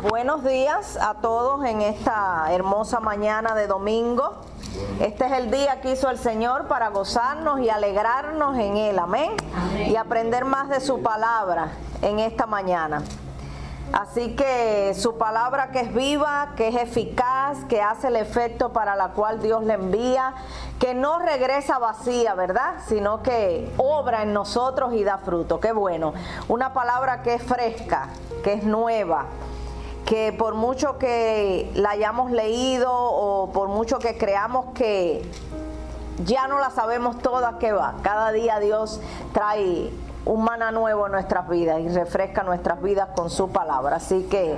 Buenos días a todos en esta hermosa mañana de domingo. Este es el día que hizo el Señor para gozarnos y alegrarnos en Él, amén. Y aprender más de su palabra en esta mañana. Así que su palabra que es viva, que es eficaz, que hace el efecto para la cual Dios le envía, que no regresa vacía, ¿verdad? Sino que obra en nosotros y da fruto. Qué bueno. Una palabra que es fresca, que es nueva, que por mucho que la hayamos leído o por mucho que creamos que ya no la sabemos toda, que va. Cada día Dios trae un maná nuevo en nuestras vidas y refresca nuestras vidas con su palabra. Así que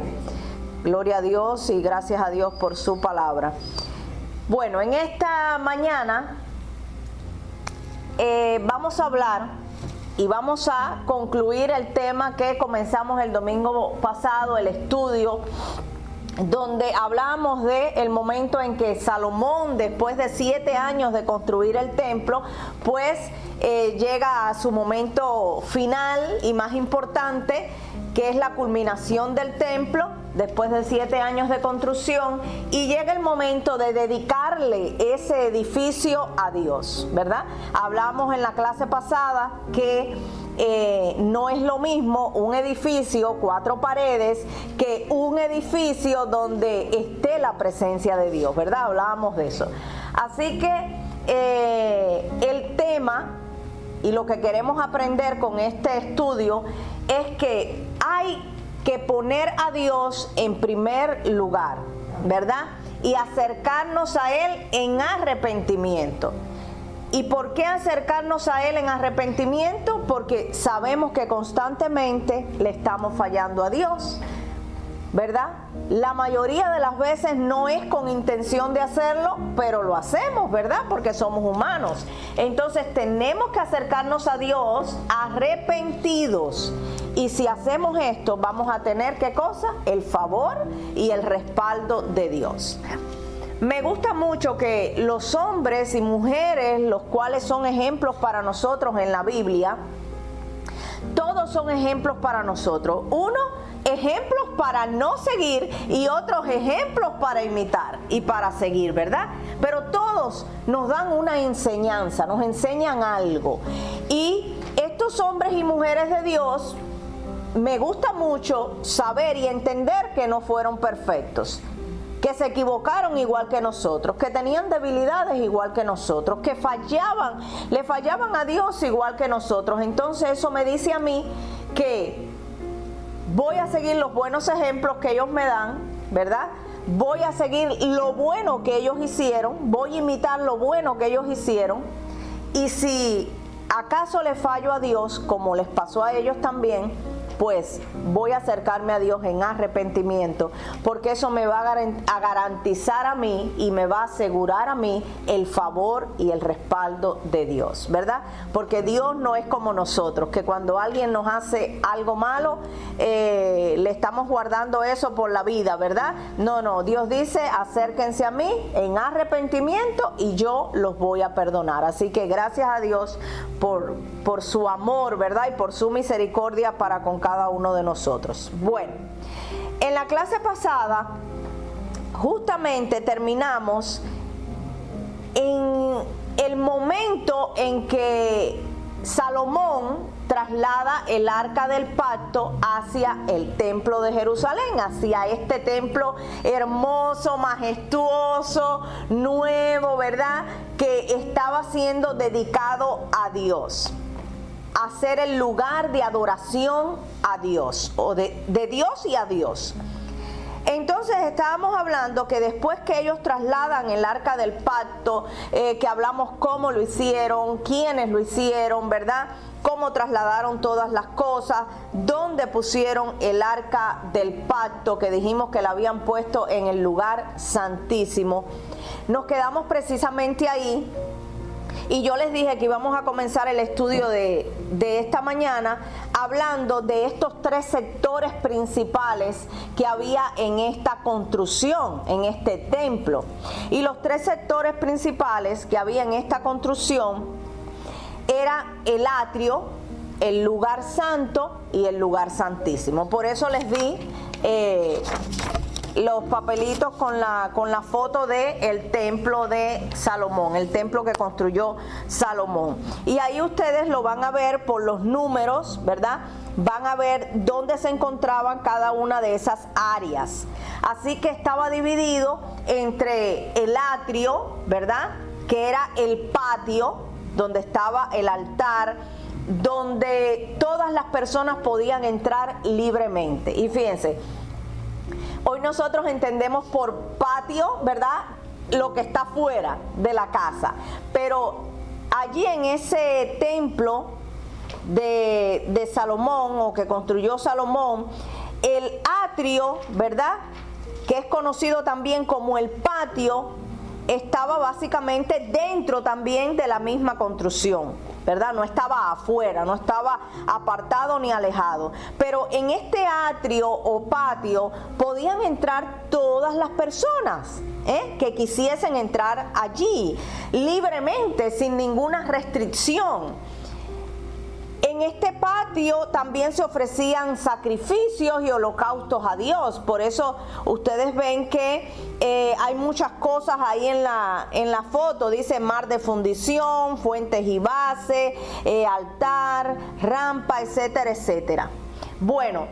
gloria a Dios y gracias a Dios por su palabra. Bueno, en esta mañana vamos a hablar y vamos a concluir el tema que comenzamos el domingo pasado, el estudio, donde hablamos del momento en que Salomón, después de 7 años de construir el templo, pues llega a su momento final y más importante, que es la culminación del templo, después de 7 años de construcción, y llega el momento de dedicarle ese edificio a Dios, ¿verdad? Hablamos en la clase pasada que no es lo mismo un edificio, 4 paredes, que un edificio donde esté la presencia de Dios, ¿verdad? Hablábamos de eso. Así que el tema y lo que queremos aprender con este estudio es que hay que poner a Dios en primer lugar, ¿verdad? Y acercarnos a Él en arrepentimiento. ¿Y por qué acercarnos a Él en arrepentimiento? Porque sabemos que constantemente le estamos fallando a Dios, ¿verdad? La mayoría de las veces no es con intención de hacerlo, pero lo hacemos, ¿verdad? Porque somos humanos. Entonces tenemos que acercarnos a Dios arrepentidos. Y si hacemos esto, vamos a tener, ¿qué cosa? El favor y el respaldo de Dios. Me gusta mucho que los hombres y mujeres, los cuales son ejemplos para nosotros en la Biblia, todos son ejemplos para nosotros. Uno, ejemplos para no seguir y otros ejemplos para imitar y para seguir, ¿verdad? Pero todos nos dan una enseñanza, nos enseñan algo. Y estos hombres y mujeres de Dios, me gusta mucho saber y entender que no fueron perfectos, que se equivocaron igual que nosotros, que tenían debilidades igual que nosotros, que le fallaban a Dios igual que nosotros. Entonces eso me dice a mí que voy a seguir los buenos ejemplos que ellos me dan, ¿verdad? Voy a seguir lo bueno que ellos hicieron, voy a imitar lo bueno que ellos hicieron. Y si acaso le fallo a Dios, como les pasó a ellos también, pues voy a acercarme a Dios en arrepentimiento, porque eso me va a garantizar a mí y me va a asegurar a mí el favor y el respaldo de Dios, ¿verdad? Porque Dios no es como nosotros, que cuando alguien nos hace algo malo, le estamos guardando eso por la vida, ¿verdad? No, Dios dice, acérquense a mí en arrepentimiento y yo los voy a perdonar. Así que gracias a Dios por su amor, ¿verdad? Y por su misericordia para con cada uno de nosotros. Bueno, en la clase pasada justamente terminamos en el momento en que Salomón traslada el arca del pacto hacia el templo de Jerusalén, hacia este templo hermoso, majestuoso, nuevo, ¿verdad? Que estaba siendo dedicado a Dios, a ser el lugar de adoración a Dios, o de Dios y a Dios. Entonces estábamos hablando que después que ellos trasladan el arca del pacto, que hablamos cómo lo hicieron, quiénes lo hicieron, ¿verdad? Cómo trasladaron todas las cosas, dónde pusieron el arca del pacto, que dijimos que la habían puesto en el lugar santísimo. Nos quedamos precisamente ahí. Y yo les dije que íbamos a comenzar el estudio de esta mañana hablando de estos 3 sectores principales que había en esta construcción, en este templo. Y los 3 sectores principales que había en esta construcción era el atrio, el lugar santo y el lugar santísimo. Por eso les di los papelitos con la foto del templo de Salomón, el templo que construyó Salomón. Y ahí ustedes lo van a ver por los números, ¿verdad? Van a ver dónde se encontraban cada una de esas áreas. Así que estaba dividido entre el atrio, ¿verdad? Que era el patio, donde estaba el altar, donde todas las personas podían entrar libremente. Y fíjense, hoy nosotros entendemos por patio, ¿verdad?, lo que está fuera de la casa. Pero allí en ese templo de Salomón, o que construyó Salomón, el atrio, ¿verdad?, que es conocido también como el patio, estaba básicamente dentro también de la misma construcción, ¿verdad? No estaba afuera, no estaba apartado ni alejado. Pero en este atrio o patio podían entrar todas las personas que quisiesen entrar allí libremente, sin ninguna restricción. En este patio también se ofrecían sacrificios y holocaustos a Dios. Por eso ustedes ven que hay muchas cosas ahí en la foto. Dice mar de fundición, fuentes y base, altar, rampa, etcétera, etcétera. Bueno,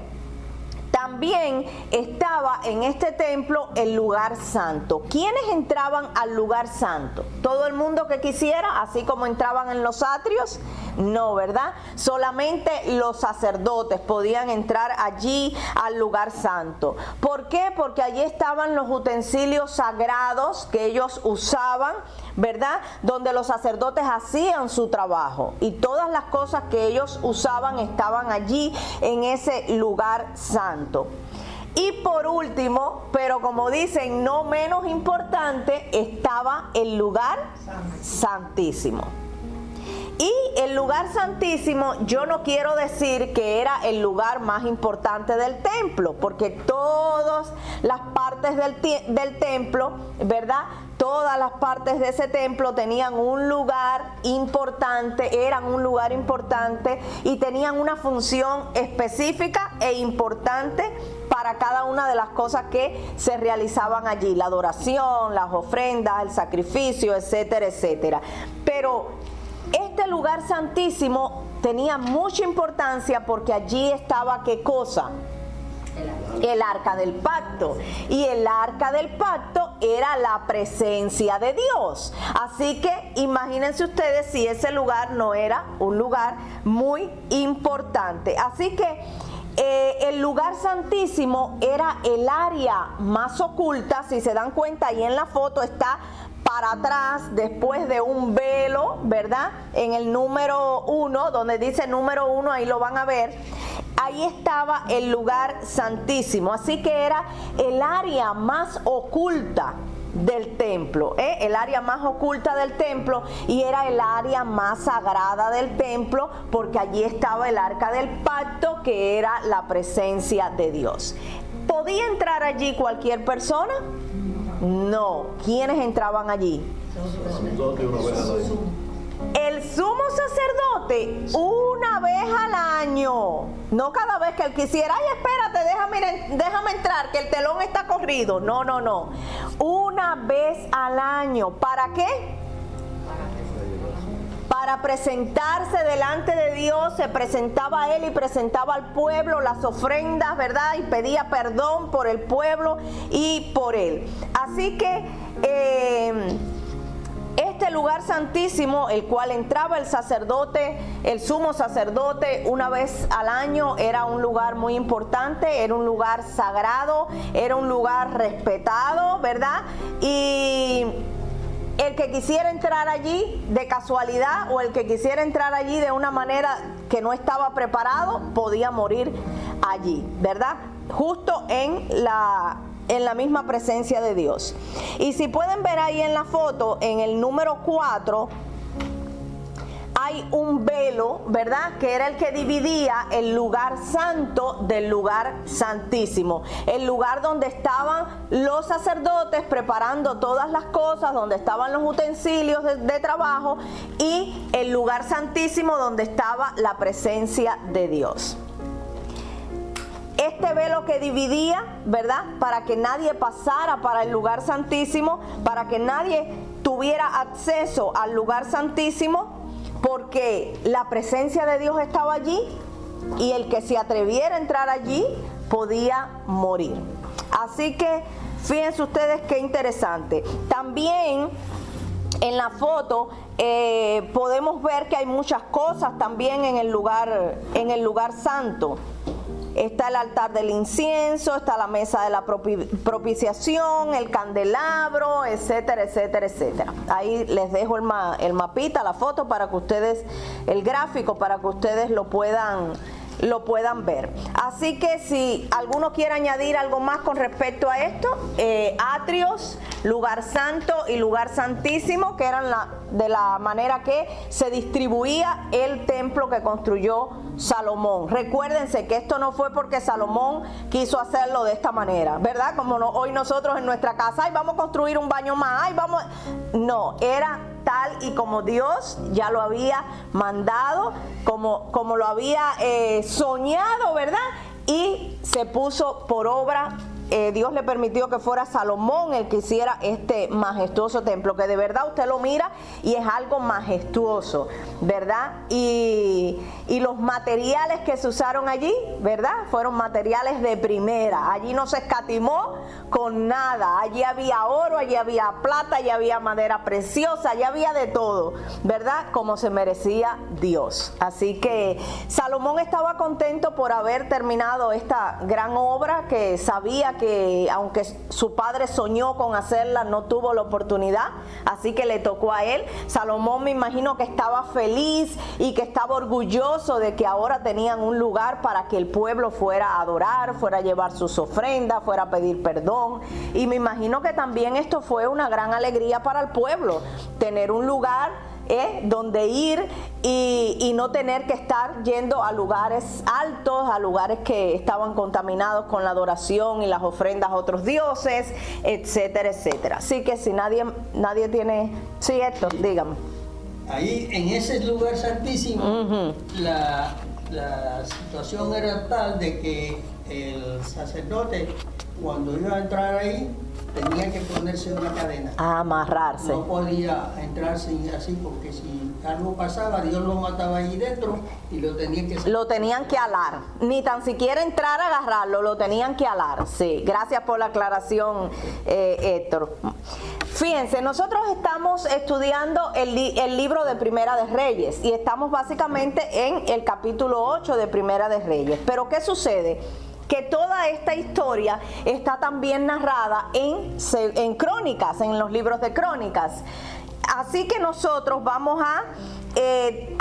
también estaba en este templo el lugar santo. ¿Quiénes entraban al lugar santo? ¿Todo el mundo que quisiera, así como entraban en los atrios? No, ¿verdad? Solamente los sacerdotes podían entrar allí al lugar santo. ¿Por qué? Porque allí estaban los utensilios sagrados que ellos usaban, ¿verdad? Donde los sacerdotes hacían su trabajo, y todas las cosas que ellos usaban estaban allí en ese lugar santo. Y por último, pero como dicen, no menos importante, estaba el lugar santísimo. Y el lugar santísimo, yo no quiero decir que era el lugar más importante del templo, porque todas las partes del templo, ¿verdad?, todas las partes de ese templo tenían un lugar importante, eran un lugar importante y tenían una función específica e importante para cada una de las cosas que se realizaban allí: la adoración, las ofrendas, el sacrificio, etcétera, etcétera. Pero este lugar santísimo tenía mucha importancia porque allí estaba, ¿qué cosa? El arca del pacto. Y el arca del pacto era la presencia de Dios. Así que imagínense ustedes si ese lugar no era un lugar muy importante. Así que el lugar santísimo era el área más oculta. Si se dan cuenta, ahí en la foto está para atrás, después de un velo, ¿verdad? En el número 1, donde dice número 1, ahí lo van a ver. Ahí estaba el lugar santísimo. Así que era el área más oculta del templo, el área más oculta del templo, y era el área más sagrada del templo, porque allí estaba el arca del pacto, que era la presencia de Dios. ¿Podía entrar allí cualquier persona? No. ¿Quiénes entraban allí? El sumo sacerdote una vez al año, no cada vez que él quisiera. Ay, espérate, déjame entrar, que el telón está corrido. No. Una vez al año. ¿Para qué? Para presentarse delante de Dios. Se presentaba a él y presentaba al pueblo las ofrendas, ¿verdad? Y pedía perdón por el pueblo y por él. Así que este lugar santísimo, el cual entraba el sacerdote, el sumo sacerdote, una vez al año, era un lugar muy importante, era un lugar sagrado, era un lugar respetado, ¿verdad? Y el que quisiera entrar allí de casualidad, o el que quisiera entrar allí de una manera que no estaba preparado, podía morir allí, ¿verdad? Justo en la misma presencia de Dios. Y si pueden ver ahí en la foto, en el número 4, hay un velo, ¿verdad?, que era el que dividía el lugar santo del lugar santísimo. El lugar donde estaban los sacerdotes preparando todas las cosas, donde estaban los utensilios de trabajo, y el lugar santísimo donde estaba la presencia de Dios. este velo que dividía, ¿verdad? Para que nadie pasara para el lugar santísimo, para que nadie tuviera acceso al lugar santísimo, porque la presencia de Dios estaba allí y el que se atreviera a entrar allí podía morir. Así que fíjense ustedes qué interesante. También en la foto podemos ver que hay muchas cosas también en el lugar santo. Está el altar del incienso, está la mesa de la propiciación, el candelabro, etcétera, etcétera, etcétera. Ahí les dejo el mapita, la foto para que ustedes, el gráfico para que ustedes lo puedan ver. Así que si alguno quiere añadir algo más con respecto a esto, atrios, lugar santo y lugar santísimo, que eran de la manera que se distribuía el templo que construyó Salomón. Recuérdense que esto no fue porque Salomón quiso hacerlo de esta manera, ¿verdad? Como hoy nosotros en nuestra casa, ay, vamos a construir un baño más, ay, vamos. No, era tal y como Dios ya lo había mandado, como lo había soñado, ¿verdad? Y se puso por obra. Dios le permitió que fuera Salomón el que hiciera este majestuoso templo, que de verdad usted lo mira y es algo majestuoso, ¿verdad? Y los materiales que se usaron allí, ¿verdad? Fueron materiales de primera. Allí no se escatimó con nada. Allí había oro, allí había plata, allí había madera preciosa, allí había de todo, ¿verdad? Como se merecía Dios. Así que Salomón estaba contento por haber terminado esta gran obra, que sabía que aunque su padre soñó con hacerla, no tuvo la oportunidad, así que le tocó a él. Salomón, me imagino que estaba feliz y que estaba orgulloso de que ahora tenían un lugar para que el pueblo fuera a adorar, fuera a llevar sus ofrendas, fuera a pedir perdón, y me imagino que también esto fue una gran alegría para el pueblo, tener un lugar donde ir y no tener que estar yendo a lugares altos, a lugares que estaban contaminados con la adoración y las ofrendas a otros dioses, etcétera, etcétera. Así que si nadie tiene... Sí, Héctor, dígame. Ahí en ese lugar santísimo, la situación era tal de que el sacerdote, cuando iba a entrar ahí, tenía que ponerse una cadena. A amarrarse. No podía entrar sin así, porque si algo pasaba, Dios lo mataba ahí dentro y lo tenían que sacar. Lo tenían que alar. Ni tan siquiera entrar a agarrarlo, lo tenían que alar. Sí, gracias por la aclaración, Héctor. Fíjense, nosotros estamos estudiando el libro de Primera de Reyes y estamos básicamente en el capítulo 8 de Primera de Reyes. Pero ¿qué sucede? Que toda esta historia está también narrada en crónicas, en los libros de crónicas. Así que nosotros vamos a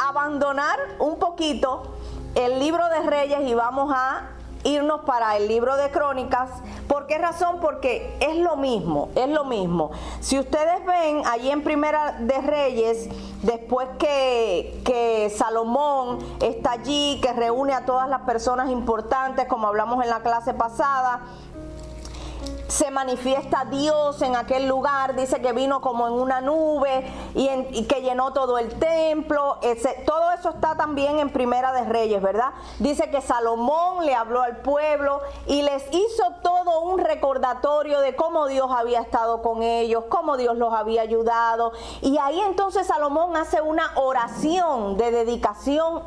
abandonar un poquito el libro de Reyes y vamos a irnos para el libro de Crónicas. ¿Por qué razón? Porque es lo mismo, es lo mismo. Si ustedes ven allí en Primera de Reyes, después que Salomón está allí, que reúne a todas las personas importantes, como hablamos en la clase pasada, se manifiesta Dios en aquel lugar, dice que vino como en una nube y que llenó todo el templo, todo eso está también en Primera de Reyes, ¿verdad? Dice que Salomón le habló al pueblo y les hizo todo un recordatorio de cómo Dios había estado con ellos, cómo Dios los había ayudado, y ahí entonces Salomón hace una oración de dedicación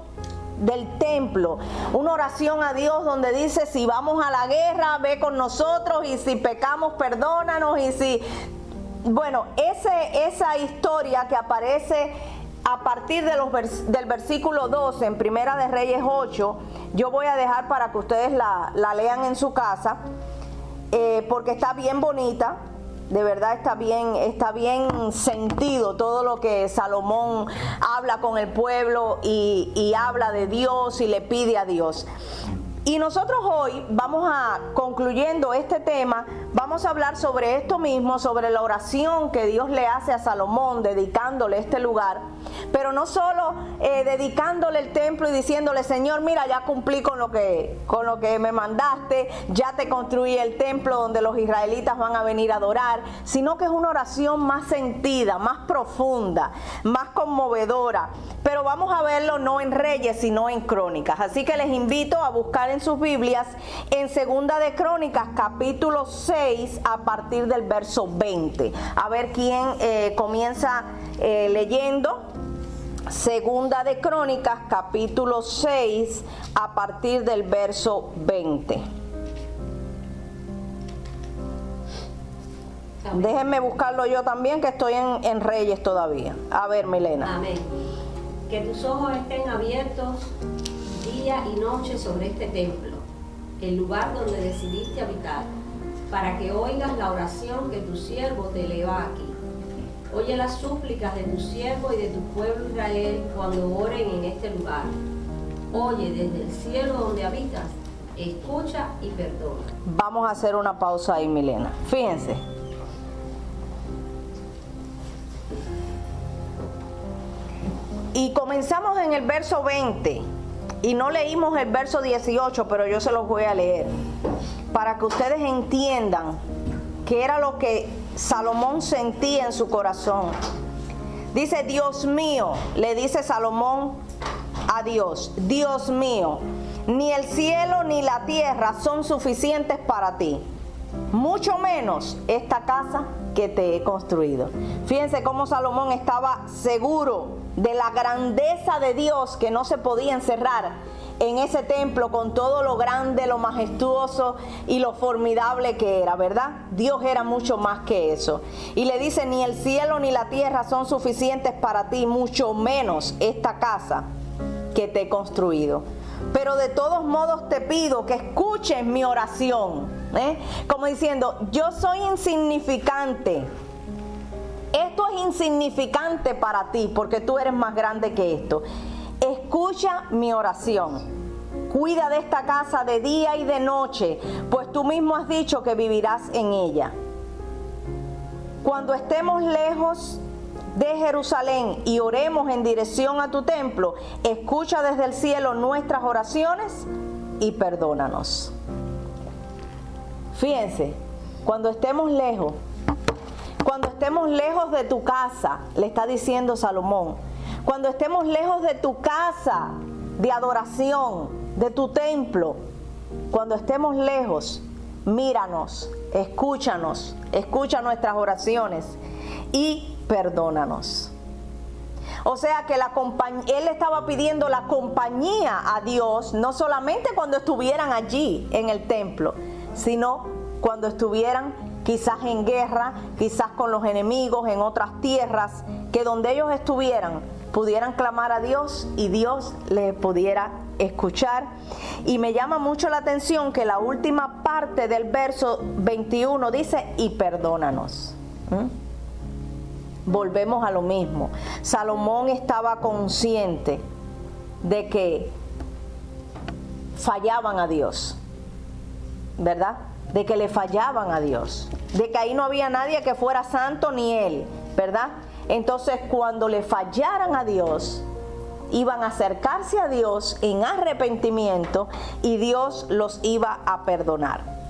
del templo, una oración a Dios donde dice: si vamos a la guerra, ve con nosotros, y si pecamos, perdónanos, y si... Bueno, esa historia que aparece a partir del versículo 12 en Primera de Reyes 8, yo voy a dejar para que ustedes la lean en su casa, porque está bien bonita. De verdad está bien sentido todo lo que Salomón habla con el pueblo y habla de Dios y le pide a Dios. Y nosotros hoy concluyendo este tema, vamos a hablar sobre esto mismo, sobre la oración que Dios le hace a Salomón dedicándole este lugar. pero no solo dedicándole el templo y diciéndole, Señor, mira, ya cumplí con lo que me mandaste, ya te construí el templo donde los israelitas van a venir a adorar, sino que es una oración más sentida, más profunda, más conmovedora. Pero vamos a verlo no en Reyes, sino en Crónicas. Así que les invito a buscar en sus Biblias en Segunda de Crónicas, capítulo 6, a partir del verso 20. A ver quién comienza leyendo. Segunda de Crónicas, capítulo 6, a partir del verso 20. Amén. Déjenme buscarlo yo también, que estoy en Reyes todavía. A ver, Milena. Amén. Que tus ojos estén abiertos día y noche sobre este templo, el lugar donde decidiste habitar, para que oigas la oración que tu siervo te eleva aquí. Oye las súplicas de tu siervo y de tu pueblo Israel cuando oren en este lugar. Oye desde el cielo donde habitas, escucha y perdona. Vamos a hacer una pausa ahí, Milena. Fíjense. Y comenzamos en el verso 20. Y no leímos el verso 18, pero yo se los voy a leer. Para que ustedes entiendan qué era lo que Salomón sentía en su corazón. Dice, Dios mío, le dice Salomón a Dios, Dios mío, ni el cielo ni la tierra son suficientes para ti, mucho menos esta casa que te he construido. Fíjense cómo Salomón estaba seguro de la grandeza de Dios, que no se podía encerrar en ese templo con todo lo grande, lo majestuoso y lo formidable que era, ¿verdad? Dios era mucho más que eso. Y le dice, ni el cielo ni la tierra son suficientes para ti, mucho menos esta casa que te he construido. Pero de todos modos te pido que escuches mi oración, como diciendo, yo soy insignificante. Esto es insignificante para ti porque tú eres más grande que esto. Escucha mi oración. Cuida de esta casa de día y de noche, pues tú mismo has dicho que vivirás en ella. Cuando estemos lejos de Jerusalén y oremos en dirección a tu templo, escucha desde el cielo nuestras oraciones y perdónanos. Fíjense, cuando estemos lejos de tu casa, le está diciendo Salomón, cuando estemos lejos de tu casa de adoración, de tu templo, cuando estemos lejos, míranos, escúchanos, escucha nuestras oraciones y perdónanos. O sea que él estaba pidiendo la compañía a Dios, no solamente cuando estuvieran allí en el templo, sino cuando estuvieran quizás en guerra, quizás con los enemigos en otras tierras, que donde ellos estuvieran pudieran clamar a Dios y Dios les pudiera escuchar. Y me llama mucho la atención que la última parte del verso 21 dice, y perdónanos. Volvemos a lo mismo. Salomón estaba consciente de que fallaban a Dios, ¿verdad? De que le fallaban a Dios, de que ahí no había nadie que fuera santo ni él, ¿verdad? Entonces cuando le fallaran a Dios, iban a acercarse a Dios en arrepentimiento y Dios los iba a perdonar.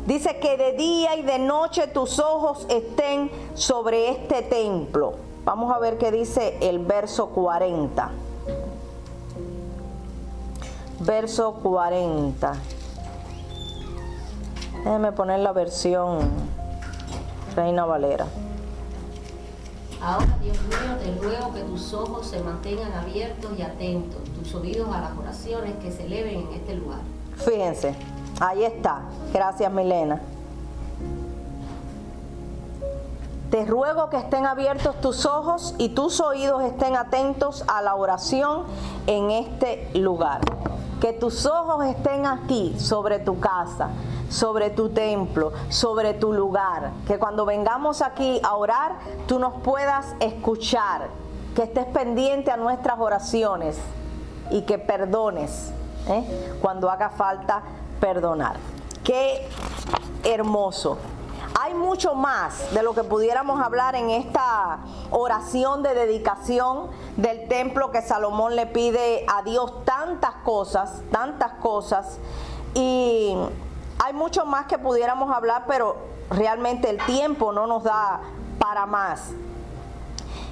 Dice que de día y de noche tus ojos estén sobre este templo. Vamos a ver qué dice el verso 40. Verso 40. Déjeme poner la versión Reina Valera. Ahora, Dios mío, te ruego que tus ojos se mantengan abiertos y atentos, tus oídos a las oraciones que se eleven en este lugar. Fíjense, ahí está. Gracias, Milena. Te ruego que estén abiertos tus ojos y tus oídos estén atentos a la oración en este lugar. Que tus ojos estén aquí sobre tu casa, sobre tu templo, sobre tu lugar. Que cuando vengamos aquí a orar, tú nos puedas escuchar. Que estés pendiente a nuestras oraciones y que perdones cuando haga falta perdonar. Qué hermoso. hay mucho más de lo que pudiéramos hablar en esta oración de dedicación del templo que Salomón le pide a Dios, tantas cosas, y hay mucho más que pudiéramos hablar, pero realmente el tiempo no nos da para más.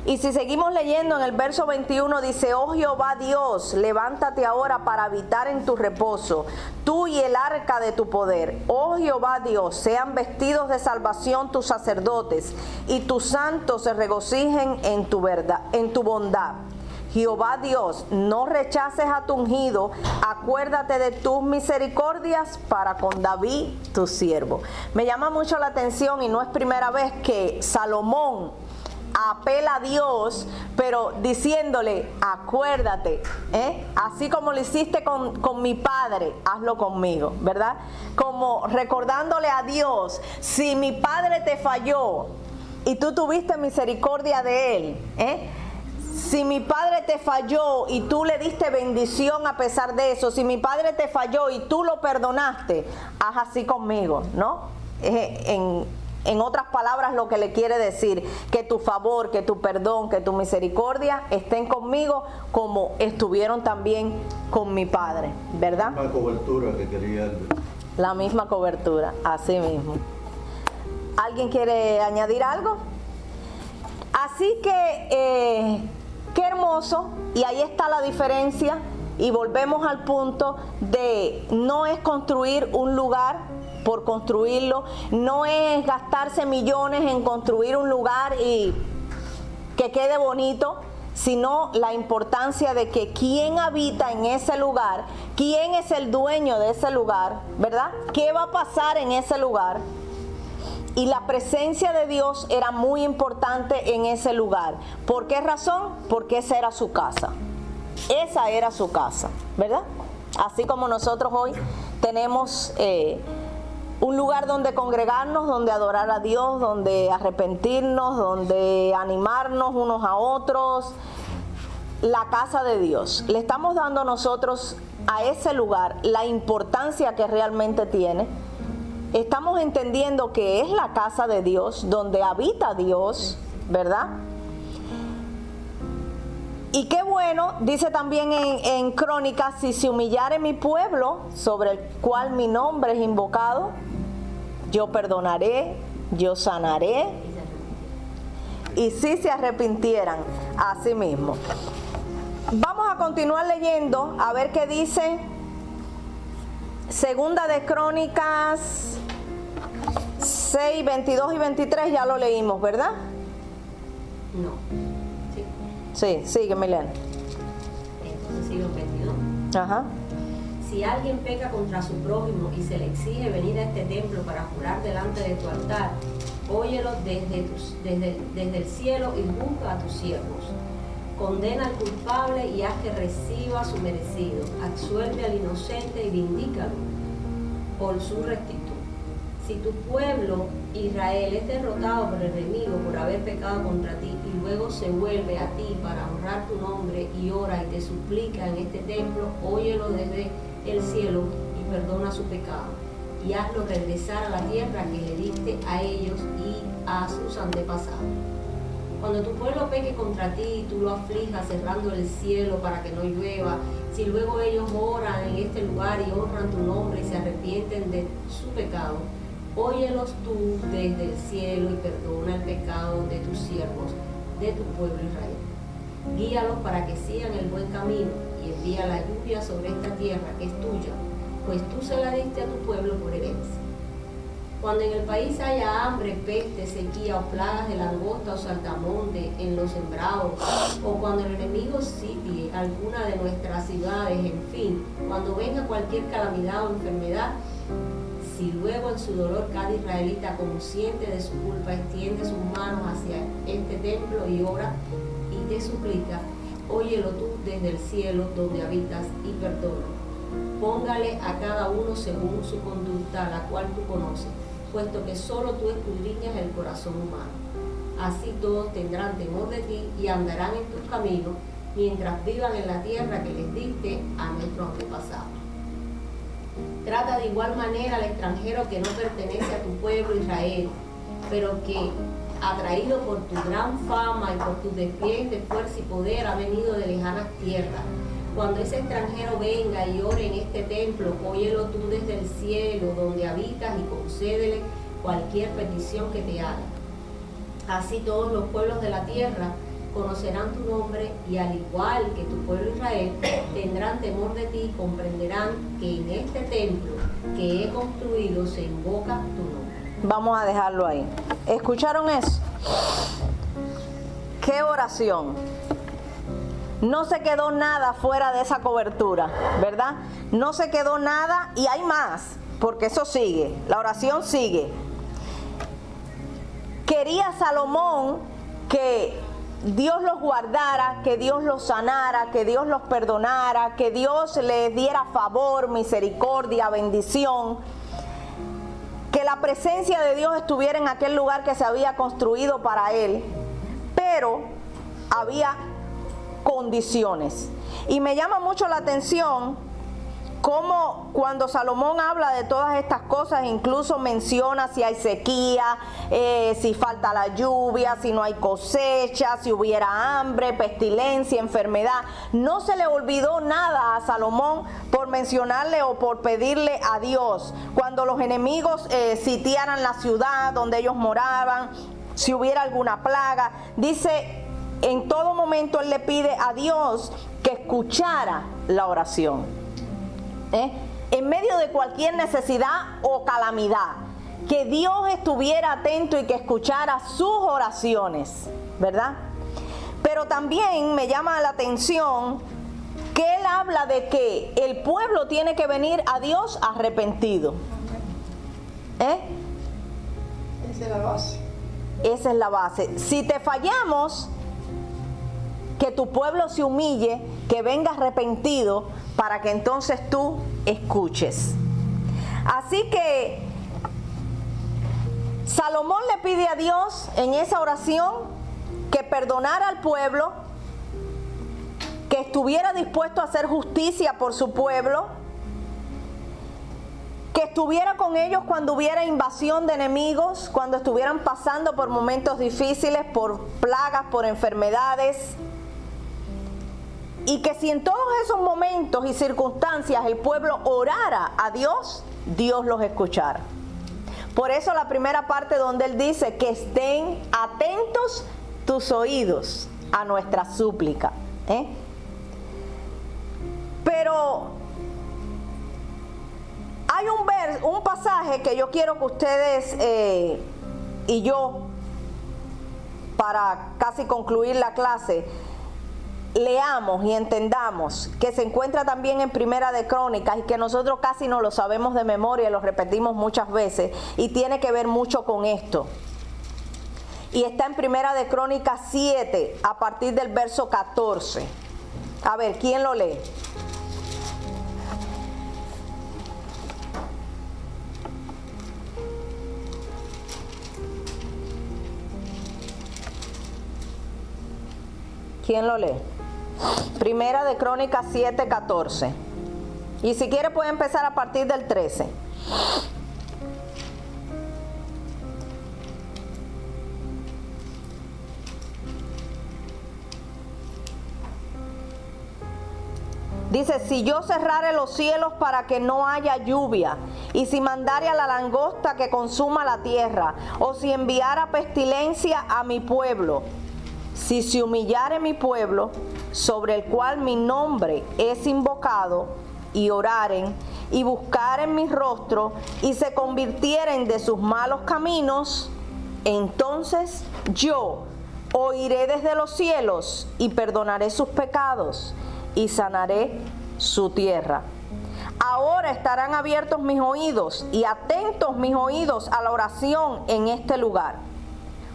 Y si seguimos leyendo en el verso 21 dice: oh Jehová Dios, levántate ahora para habitar en tu reposo, tú y el arca de tu poder. Oh Jehová Dios, sean vestidos de salvación tus sacerdotes, y tus santos se regocijen en tu verdad, en tu bondad. Jehová Dios, no rechaces a tu ungido, acuérdate de tus misericordias para con David tu siervo. Me llama mucho la atención, y no es primera vez que Salomón apela a Dios, pero diciéndole: acuérdate, así como lo hiciste con mi padre, hazlo conmigo, ¿verdad? Como recordándole a Dios: si mi padre te falló y tú tuviste misericordia de él, si mi padre te falló y tú le diste bendición a pesar de eso, si mi padre te falló y tú lo perdonaste, haz así conmigo, ¿no? En otras palabras, lo que le quiere decir, que tu favor, que tu perdón, que tu misericordia estén conmigo como estuvieron también con mi padre, ¿verdad? La cobertura que quería él. La misma cobertura, así mismo. ¿Alguien quiere añadir algo? Así que, qué hermoso, y ahí está la diferencia, y volvemos al punto de no es construir un lugar por construirlo, no es gastarse millones en construir un lugar y que quede bonito, sino la importancia de que quién habita en ese lugar, quién es el dueño de ese lugar, ¿verdad? ¿Qué va a pasar en ese lugar? Y la presencia de Dios era muy importante en ese lugar. ¿Por qué razón? Porque esa era su casa. Esa era su casa, ¿verdad? Así como nosotros hoy tenemos un lugar donde congregarnos, donde adorar a Dios, donde arrepentirnos, donde animarnos unos a otros. La casa de Dios. Le estamos dando nosotros a ese lugar la importancia que realmente tiene. Estamos entendiendo que es la casa de Dios, donde habita Dios, ¿verdad? Y qué bueno, dice también en Crónicas: si se humillare mi pueblo, sobre el cual mi nombre es invocado, yo perdonaré, yo sanaré, y si se arrepintieran, así mismo. Vamos a continuar leyendo, a ver qué dice Segunda de Crónicas 6, 22 y 23, ya lo leímos, ¿verdad? No. Sí, sigue, Milena. Entonces sigue el 22. Ajá. Si alguien peca contra su prójimo y se le exige venir a este templo para jurar delante de tu altar, óyelo desde el cielo y juzga a tus siervos. Condena al culpable y haz que reciba su merecido. Absuelve al inocente y vindícalo por su rectitud. Si tu pueblo Israel es derrotado por el enemigo por haber pecado contra ti y luego se vuelve a ti para honrar tu nombre y ora y te suplica en este templo, óyelo desde el cielo y perdona su pecado y hazlo regresar a la tierra que le diste a ellos y a sus antepasados. Cuando tu pueblo peque contra ti y tú lo aflijas cerrando el cielo para que no llueva, si luego ellos oran en este lugar y honran tu nombre y se arrepienten de su pecado, óyelos tú desde el cielo y perdona el pecado de tus siervos, de tu pueblo Israel. Guíalos para que sigan el buen camino y envía la lluvia sobre esta tierra que es tuya, pues tú se la diste a tu pueblo por herencia. Cuando en el país haya hambre, peste, sequía o plagas de langosta o saltamonte en los sembrados, o cuando el enemigo sitie alguna de nuestras ciudades, en fin, cuando venga cualquier calamidad o enfermedad, si luego en su dolor cada israelita consciente de su culpa extiende sus manos hacia este templo y ora y te suplica, óyelo tú desde el cielo donde habitas y perdona. Póngale a cada uno según su conducta, la cual tú conoces, puesto que solo tú escudriñas el corazón humano. Así todos tendrán temor de ti y andarán en tus caminos mientras vivan en la tierra que les diste a nuestros antepasados. Trata de igual manera al extranjero que no pertenece a tu pueblo Israel, pero que atraído por tu gran fama y por tus despliegues de fuerza y poder ha venido de lejanas tierras. Cuando ese extranjero venga y ore en este templo, óyelo tú desde el cielo donde habitas y concédele cualquier petición que te haga. Así todos los pueblos de la tierra conocerán tu nombre y al igual que tu pueblo Israel tendrán temor de ti y comprenderán que en este templo que he construido se invoca tu nombre. Vamos a dejarlo ahí. ¿Escucharon eso? ¿Qué oración? No se quedó nada fuera de esa cobertura, ¿verdad? No se quedó nada y hay más, porque eso sigue, la oración sigue. Quería Salomón que Dios los guardara, que Dios los sanara, que Dios los perdonara, que Dios les diera favor, misericordia, bendición, que la presencia de Dios estuviera en aquel lugar que se había construido para él, pero había condiciones. Y me llama mucho la atención cómo cuando Salomón habla de todas estas cosas, incluso menciona si hay sequía, si falta la lluvia, si no hay cosecha, si hubiera hambre, pestilencia, enfermedad. No se le olvidó nada a Salomón por mencionarle o por pedirle a Dios. Cuando los enemigos sitiaran la ciudad donde ellos moraban, si hubiera alguna plaga, dice, en todo momento él le pide a Dios que escuchara la oración. En medio de cualquier necesidad o calamidad, que Dios estuviera atento y que escuchara sus oraciones, ¿verdad? Pero también me llama la atención que él habla de que el pueblo tiene que venir a Dios arrepentido. Esa es la base. Esa es la base. Si te fallamos, que tu pueblo se humille, que venga arrepentido, para que entonces tú escuches. Así que Salomón le pide a Dios en esa oración que perdonara al pueblo, que estuviera dispuesto a hacer justicia por su pueblo, que estuviera con ellos cuando hubiera invasión de enemigos, cuando estuvieran pasando por momentos difíciles, por plagas, por enfermedades. Y que si en todos esos momentos y circunstancias el pueblo orara a Dios, Dios los escuchara. Por eso la primera parte donde él dice que estén atentos tus oídos a nuestra súplica. Pero hay un pasaje que yo quiero que ustedes y yo, para casi concluir la clase, leamos y entendamos, que se encuentra también en Primera de Crónicas y que nosotros casi no lo sabemos de memoria, lo repetimos muchas veces y tiene que ver mucho con esto. Y está en Primera de Crónicas 7 a partir del verso 14. A ver, ¿quién lo lee? ¿Quién lo lee? Primera de Crónicas 7:14. Y si quiere puede empezar a partir del 13. Dice, si yo cerrare los cielos para que no haya lluvia, y si mandare a la langosta que consuma la tierra, o si enviara pestilencia a mi pueblo, si se humillare mi pueblo, sobre el cual mi nombre es invocado, y oraren, y buscaren mi rostro, y se convirtieren de sus malos caminos, entonces yo oiré desde los cielos, y perdonaré sus pecados, y sanaré su tierra. Ahora estarán abiertos mis oídos, y atentos mis oídos a la oración en este lugar.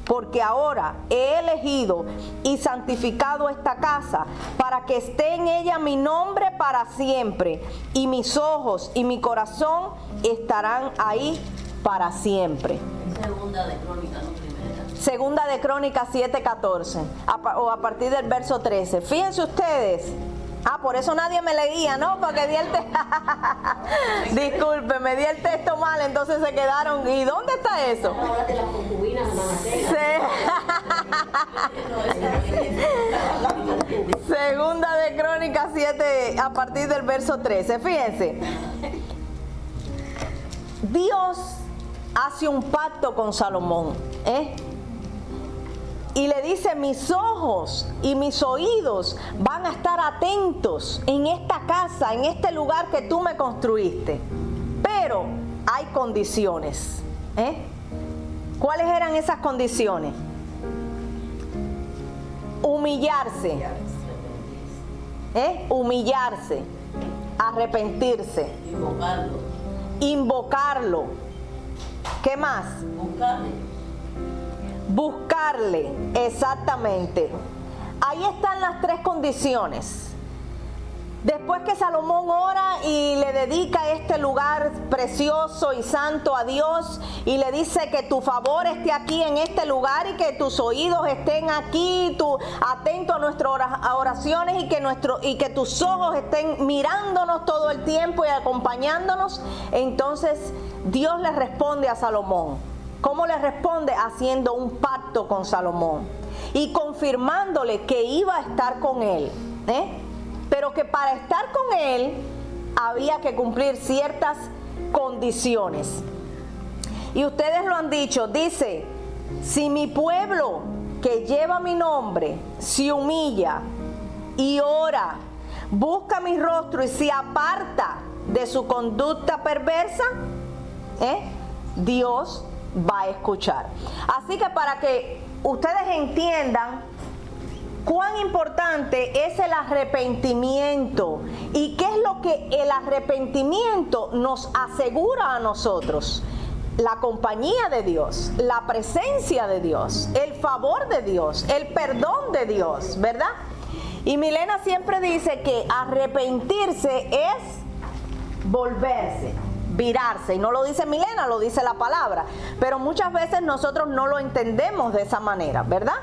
Porque ahora he elegido y santificado esta casa para que esté en ella mi nombre para siempre, y mis ojos y mi corazón estarán ahí para siempre. Segunda de Crónicas, no primera. Segunda de Crónicas 7:14, o a partir del verso 13. Fíjense ustedes Ah, por eso nadie me leía, ¿no? Porque di el texto. Disculpe, me di el texto mal, entonces se quedaron. ¿Y dónde está eso? Ahora de las concubinas de Manatega. Segunda de Crónicas 7, a partir del verso 13. Fíjense. Dios hace un pacto con Salomón, y le dice: mis ojos y mis oídos van a estar atentos en esta casa, en este lugar que tú me construiste. Pero hay condiciones. ¿Cuáles eran esas condiciones? Humillarse. Humillarse. Arrepentirse. Invocarlo. ¿Qué más? Buscarle, exactamente. Ahí están las tres condiciones. Después que Salomón ora y le dedica este lugar precioso y santo a Dios, y le dice que tu favor esté aquí en este lugar y que tus oídos estén aquí, atento a nuestras oraciones, y que tus ojos estén mirándonos todo el tiempo y acompañándonos, entonces Dios le responde a Salomón. ¿Cómo le responde? Haciendo un pacto con Salomón y confirmándole que iba a estar con él, pero que para estar con él había que cumplir ciertas condiciones. Y ustedes lo han dicho, dice: si mi pueblo que lleva mi nombre se humilla y ora, busca mi rostro y se aparta de su conducta perversa, Dios va a escuchar. Así que para que ustedes entiendan cuán importante es el arrepentimiento y qué es lo que el arrepentimiento nos asegura a nosotros: la compañía de Dios, la presencia de Dios, el favor de Dios, el perdón de Dios, ¿verdad? Y Milena siempre dice que arrepentirse es volverse, virarse, y no lo dice Milena, lo dice la palabra, pero muchas veces nosotros no lo entendemos de esa manera, ¿verdad?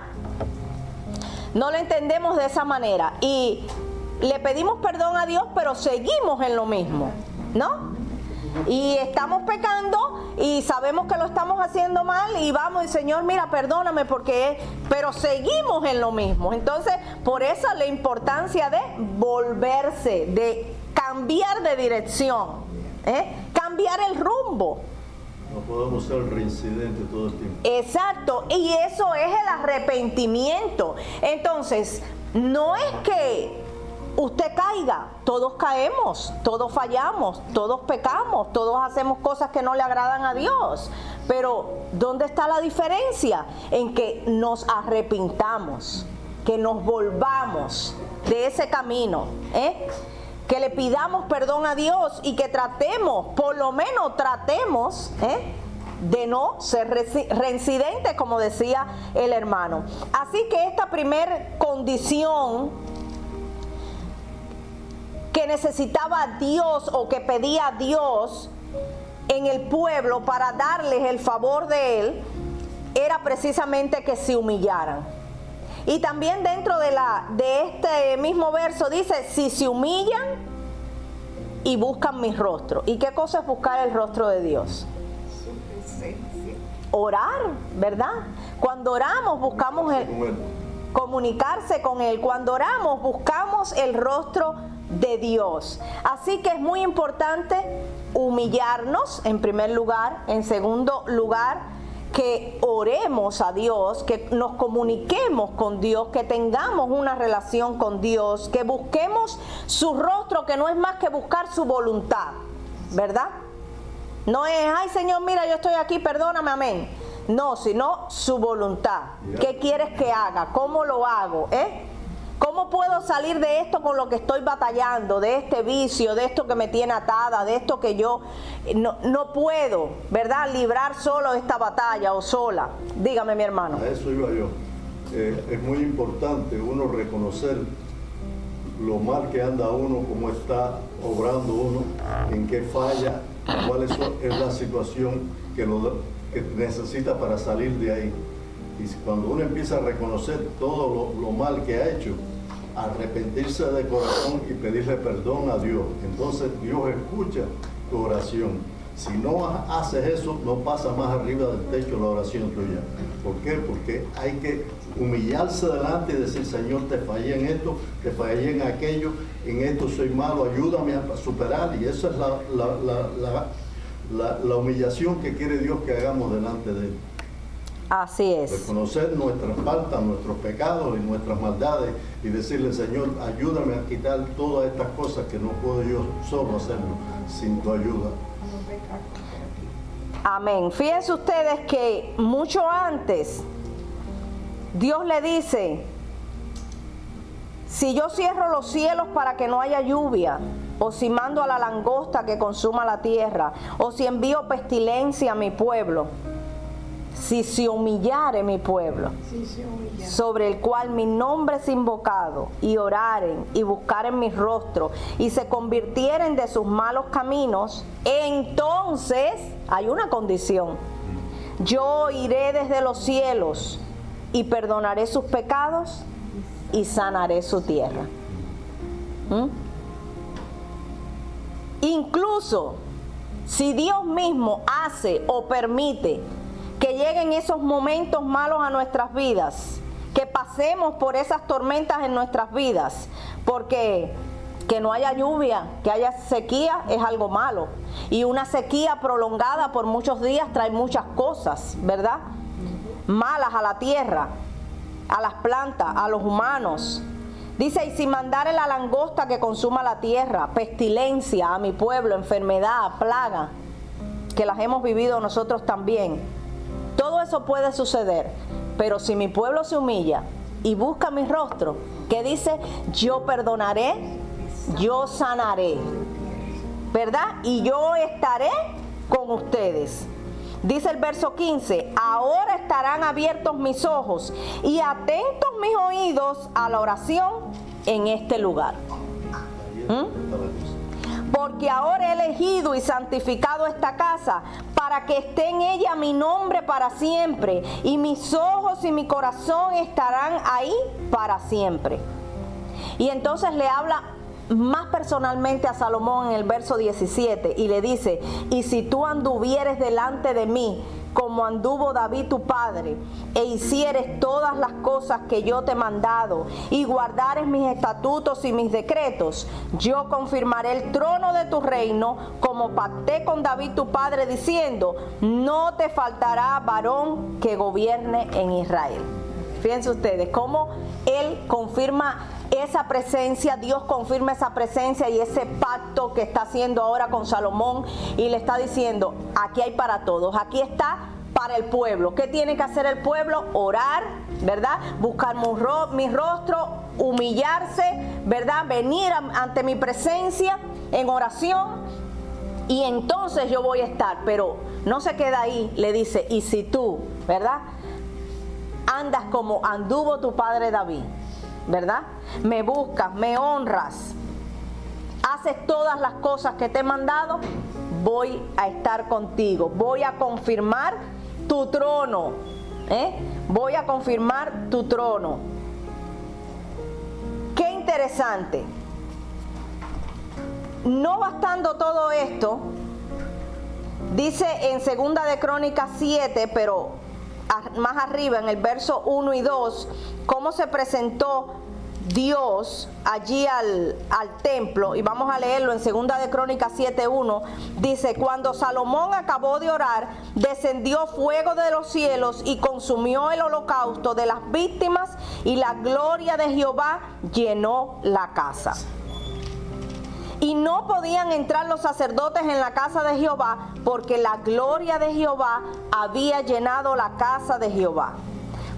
No lo entendemos de esa manera y le pedimos perdón a Dios, pero seguimos en lo mismo, ¿no? Y estamos pecando y sabemos que lo estamos haciendo mal y vamos y Señor, mira, perdóname pero seguimos en lo mismo. Entonces, por eso la importancia de volverse, de cambiar de dirección, cambiar el rumbo. No podemos ser reincidentes todo el tiempo. Exacto, y eso es el arrepentimiento. Entonces, no es que usted caiga, todos caemos, todos fallamos, todos pecamos, todos hacemos cosas que no le agradan a Dios. Pero, ¿dónde está la diferencia? En que nos arrepintamos, que nos volvamos de ese camino, que le pidamos perdón a Dios y que tratemos, por lo menos tratemos, de no ser reincidentes, como decía el hermano. Así que esta primer condición que necesitaba Dios o que pedía Dios en el pueblo para darles el favor de él era precisamente que se humillaran. Y también dentro de este mismo verso dice: si se humillan y buscan mi rostro. ¿Y qué cosa es buscar el rostro de Dios? Orar, ¿verdad? Cuando oramos buscamos comunicarse con Él. Cuando oramos buscamos el rostro de Dios. Así que es muy importante humillarnos en primer lugar. En segundo lugar, que oremos a Dios, que nos comuniquemos con Dios, que tengamos una relación con Dios, que busquemos su rostro, que no es más que buscar su voluntad, ¿verdad? No es, ay Señor, mira, yo estoy aquí, perdóname, amén. No, sino su voluntad. ¿Qué quieres que haga? ¿Cómo lo hago? ¿Cómo puedo salir de esto con lo que estoy batallando, de este vicio, de esto que me tiene atada, de esto que yo no puedo, ¿verdad?, librar solo esta batalla o sola? Dígame, mi hermano. A eso iba yo. Es muy importante uno reconocer lo mal que anda uno, cómo está obrando uno, en qué falla, cuál es la situación que necesita para salir de ahí. Y cuando uno empieza a reconocer todo lo mal que ha hecho, arrepentirse de corazón y pedirle perdón a Dios. Entonces Dios escucha tu oración. Si no haces eso, no pasa más arriba del techo la oración tuya. ¿Por qué? Porque hay que humillarse delante y decir, Señor, te fallé en esto, te fallé en aquello, en esto soy malo, ayúdame a superar. Y esa es la humillación que quiere Dios que hagamos delante de Él. Así es. Reconocer nuestras faltas, nuestros pecados y nuestras maldades y decirle, Señor, ayúdame a quitar todas estas cosas que no puedo yo solo hacerlo sin tu ayuda. Amén. Fíjense ustedes que mucho antes Dios le dice, si yo cierro los cielos para que no haya lluvia, o si mando a la langosta que consuma la tierra, o si envío pestilencia a mi pueblo, si se humillare mi pueblo, sobre el cual mi nombre es invocado, y oraren y buscaren mi rostro, y se convirtieren de sus malos caminos, entonces hay una condición: yo iré desde los cielos y perdonaré sus pecados y sanaré su tierra. Incluso si Dios mismo hace o permite que lleguen esos momentos malos a nuestras vidas, que pasemos por esas tormentas en nuestras vidas, porque que no haya lluvia, que haya sequía es algo malo, y una sequía prolongada por muchos días trae muchas cosas, ¿verdad? Malas a la tierra, a las plantas, a los humanos. Dice, y si mandare la langosta que consuma la tierra, pestilencia a mi pueblo, enfermedad, plaga, que las hemos vivido nosotros también. Todo eso puede suceder, pero si mi pueblo se humilla y busca mi rostro, ¿qué dice? Yo perdonaré, yo sanaré, ¿verdad? Y yo estaré con ustedes. Dice el verso 15, ahora estarán abiertos mis ojos y atentos mis oídos a la oración en este lugar. Porque ahora he elegido y santificado esta casa para que esté en ella mi nombre para siempre, y mis ojos y mi corazón estarán ahí para siempre. Y entonces le habla más personalmente a Salomón en el verso 17 y le dice, y si tú anduvieres delante de mí como anduvo David tu padre, e hicieres todas las cosas que yo te he mandado, y guardares mis estatutos y mis decretos, yo confirmaré el trono de tu reino, como pacté con David tu padre, diciendo, no te faltará varón que gobierne en Israel. Fíjense ustedes cómo él confirma esa presencia, Dios confirma esa presencia y ese pacto que está haciendo ahora con Salomón, y le está diciendo, aquí hay para todos, aquí está para el pueblo. ¿Qué tiene que hacer el pueblo? Orar, ¿verdad? Buscar mi rostro, humillarse, ¿verdad? Venir ante mi presencia en oración, y entonces yo voy a estar. Pero no se queda ahí, le dice, y si tú, ¿verdad?, andas como anduvo tu padre David, ¿verdad? Me buscas, me honras, haces todas las cosas que te he mandado, voy a estar contigo, voy a confirmar tu trono, voy a confirmar tu trono. Qué interesante. No bastando todo esto, dice en 2 de Crónicas 7, pero más arriba en el verso 1 y 2, cómo se presentó Dios allí al templo, y vamos a leerlo en 2 de Crónicas 7:1. Dice, cuando Salomón acabó de orar, descendió fuego de los cielos y consumió el holocausto de las víctimas, y la gloria de Jehová llenó la casa. Y no podían entrar los sacerdotes en la casa de Jehová, porque la gloria de Jehová había llenado la casa de Jehová.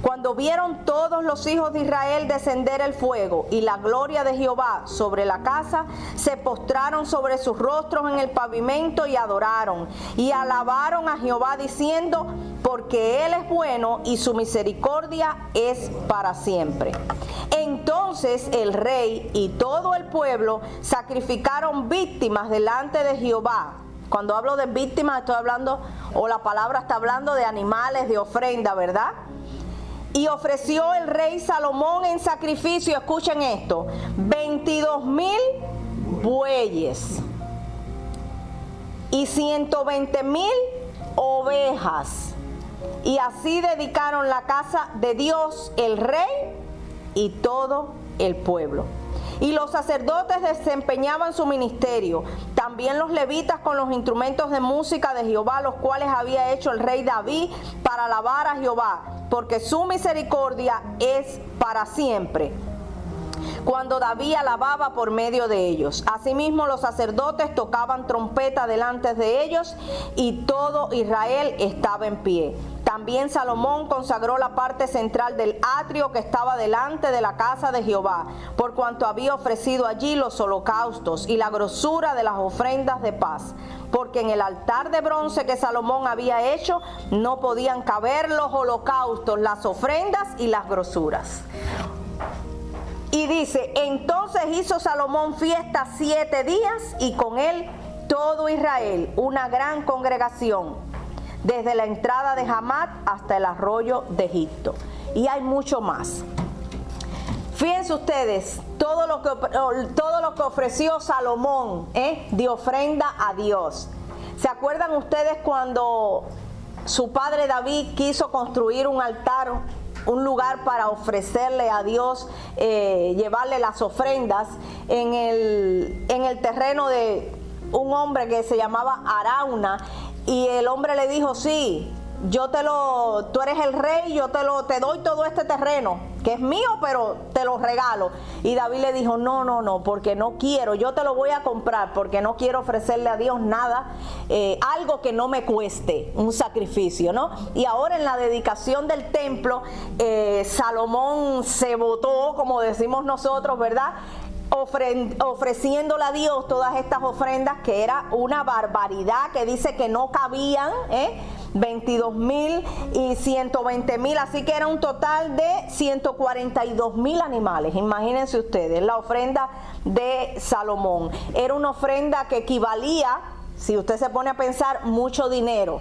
Cuando vieron todos los hijos de Israel descender el fuego y la gloria de Jehová sobre la casa, se postraron sobre sus rostros en el pavimento y adoraron, y alabaron a Jehová diciendo, porque Él es bueno y su misericordia es para siempre. Entonces el rey y todo el pueblo sacrificaron víctimas delante de Jehová. Cuando hablo de víctimas estoy hablando, o la palabra está hablando de animales, de ofrenda, ¿verdad? Y ofreció el rey Salomón en sacrificio, escuchen esto, 22,000 bueyes y 120,000 ovejas. Y así dedicaron la casa de Dios, el rey y todo el pueblo. Y los sacerdotes desempeñaban su ministerio, también los levitas con los instrumentos de música de Jehová, los cuales había hecho el rey David para alabar a Jehová, porque su misericordia es para siempre, cuando David alababa por medio de ellos. Asimismo, los sacerdotes tocaban trompeta delante de ellos, y todo Israel estaba en pie. También Salomón consagró la parte central del atrio que estaba delante de la casa de Jehová, por cuanto había ofrecido allí los holocaustos y la grosura de las ofrendas de paz, porque en el altar de bronce que Salomón había hecho no podían caber los holocaustos, las ofrendas y las grosuras. Y dice, entonces hizo Salomón fiesta 7 días, y con él todo Israel, una gran congregación, desde la entrada de Hamat hasta el arroyo de Egipto. Y hay mucho más. Fíjense ustedes, todo lo que ofreció Salomón de ofrenda a Dios. ¿Se acuerdan ustedes cuando su padre David quiso construir un altar, un lugar para ofrecerle a Dios, llevarle las ofrendas en el terreno de un hombre que se llamaba Arauna? Y el hombre le dijo, sí, tú eres el rey, yo te doy todo este terreno, que es mío, pero te lo regalo. Y David le dijo, no, porque no quiero, yo te lo voy a comprar, porque no quiero ofrecerle a Dios nada, algo que no me cueste, un sacrificio, ¿no? Y ahora en la dedicación del templo, Salomón se botó, como decimos nosotros, ¿verdad?, ofreciéndole a Dios todas estas ofrendas, que era una barbaridad, que dice que no cabían, 22,000 y 120,000, así que era un total de 142,000 animales. Imagínense ustedes, la ofrenda de Salomón era una ofrenda que equivalía, si usted se pone a pensar, mucho dinero,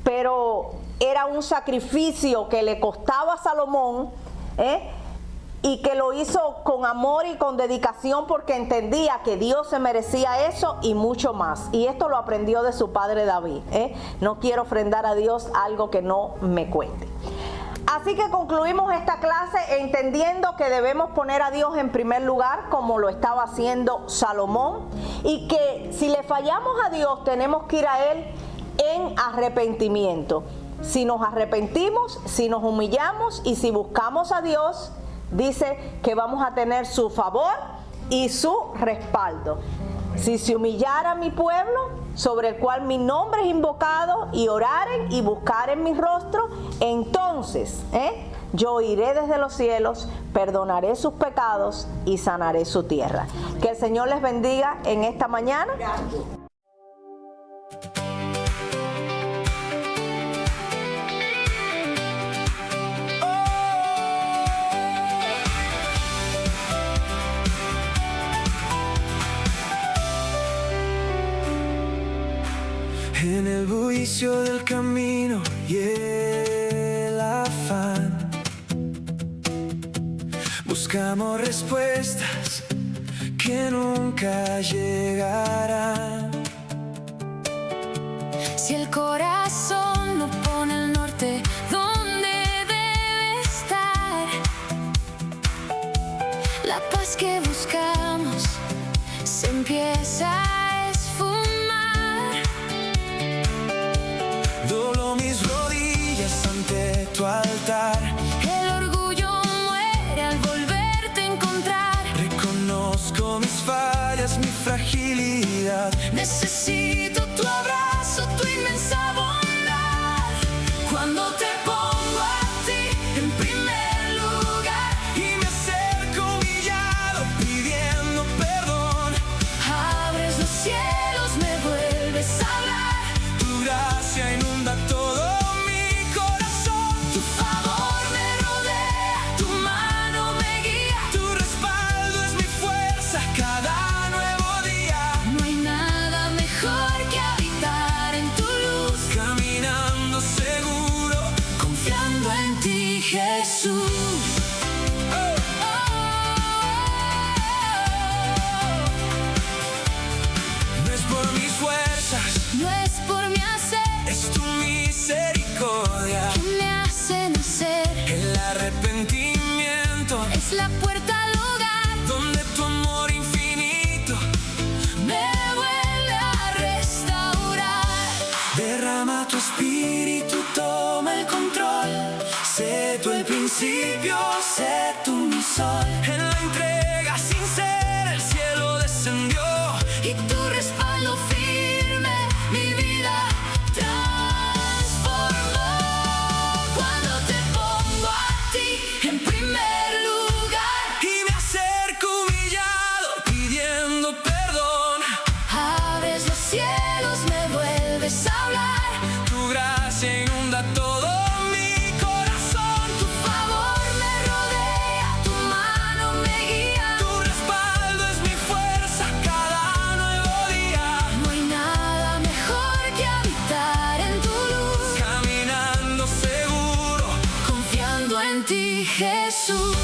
pero era un sacrificio que le costaba a Salomón, y que lo hizo con amor y con dedicación, porque entendía que Dios se merecía eso y mucho más. Y esto lo aprendió de su padre David. No quiero ofrendar a Dios algo que no me cueste. Así que concluimos esta clase entendiendo que debemos poner a Dios en primer lugar, como lo estaba haciendo Salomón, y que si le fallamos a Dios tenemos que ir a Él en arrepentimiento. Si nos arrepentimos, si nos humillamos y si buscamos a Dios, dice que vamos a tener su favor y su respaldo. Si se humillara mi pueblo, sobre el cual mi nombre es invocado, y oraren y buscaren mi rostro, entonces yo iré desde los cielos, perdonaré sus pecados y sanaré su tierra. Que el Señor les bendiga en esta mañana. En el bullicio del camino y el afán, buscamos respuestas que nunca llegarán. Si el corazón no pone el norte donde debe estar, la paz que buscamos se empieza a esfumar. Doblo mis rodillas ante tu altar. El orgullo muere al volverte a encontrar. Reconozco mis fallas, mi fragilidad. Necesito tu abrazo, tu inmensa bondad. Cuando te pongo a ti en primer lugar Y me acerco humillado pidiendo perdón. abres los cielos, me vuelves a hablar. Tu gracia inunda todo mi corazón. Tu favor me rodea, tu mano me guía. Tu respaldo es mi fuerza cada nuevo día. No hay nada mejor que Jesús. No es por mis fuerzas, No es por mi hacer es tu misericordia. que me hace nacer, El arrepentimiento, es la puerta al hogar, donde tu amor infinito me vuelve a restaurar. derrama tu espíritu, toma el control. Sé tú el principio, sé tú mi sol. En la entrega sincera el cielo descendió. Y tu respaldo firme mi vida transformó. Cuando te pongo a ti en primer lugar, Y me acerco humillado pidiendo perdón. abres los cielos, me vuelves a hablar. Tu gracia inunda todo mi corazón. Tu favor me rodea, tu mano me guía. Tu respaldo es mi fuerza cada nuevo día. No hay nada mejor que habitar en tu luz, Caminando seguro, confiando en ti, Jesús.